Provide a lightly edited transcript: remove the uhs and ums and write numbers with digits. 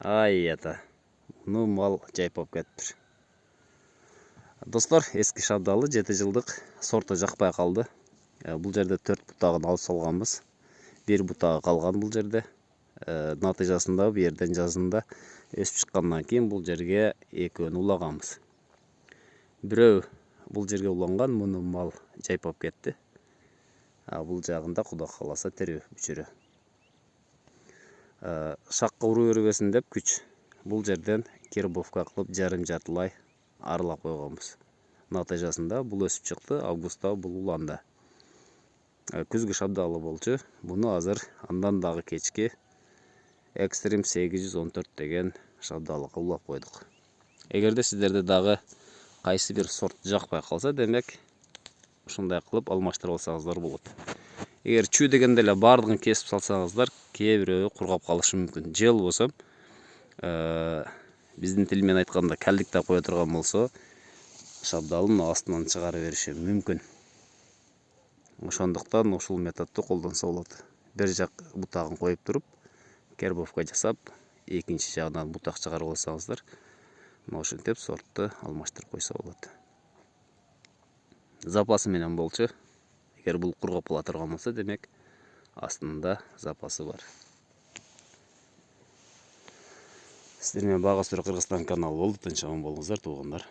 Ай ата, ну мал жайпап кетті. Достар, eski шабдалы 7 жылдық сорты жақпай қалды. Бұл жерде 4 бұтағын алып салғанбыз. 1 бұтағы қалған бұл жерде. Натыйжасында берден жазында өсіп шыққаннан кейін бұл жерге екеуін улағанбыз. Біреу бұл жерге уланған, мұны мал жайпап кетті. Бұл жағында құда қаласа тереу бүчірі. Шаққа ұру өргесін деп күч бұл жерден кербовка қылып жарым-жартылай арылап қойғанбыз. Натыйжасында бұл өсіп шықты, августта бұл уланды. Күзгі шабдалы болчу. Бұны азыр андан дағы кечке Экстрим 814 деген шабдалыға улап қойдық. Егерде сіздерде дағы қайсы бір сорт жақпай қалса, демек ушундай қылып алмаштырып алсаңыздар болады. Егер чүй дегенделе бардығын кесіп салсаңыздар, кейбіреуі құрғап қалышы мүмкін. Жел болса, біздің тілмен айтқанда кәлдікте қоя тұрған болса, шабдалын астынан шығара беріші мүмкін. Ошондуктан ушул методду колдонсо болот. Бир жак бутагын коюп туруп, кербовка жасап, экинчи жагынан бутак чыгарып алсаңыздар, ошентип сортты алмаштырып койсо болот. Запасы менен болчу. Егер бұл құрғап қала тұрған болса, демек астында запасы бар. Сіздермен Баға Сүрі Қырғызстан каналы болды. Тынч аман болыңыздар, туғандар.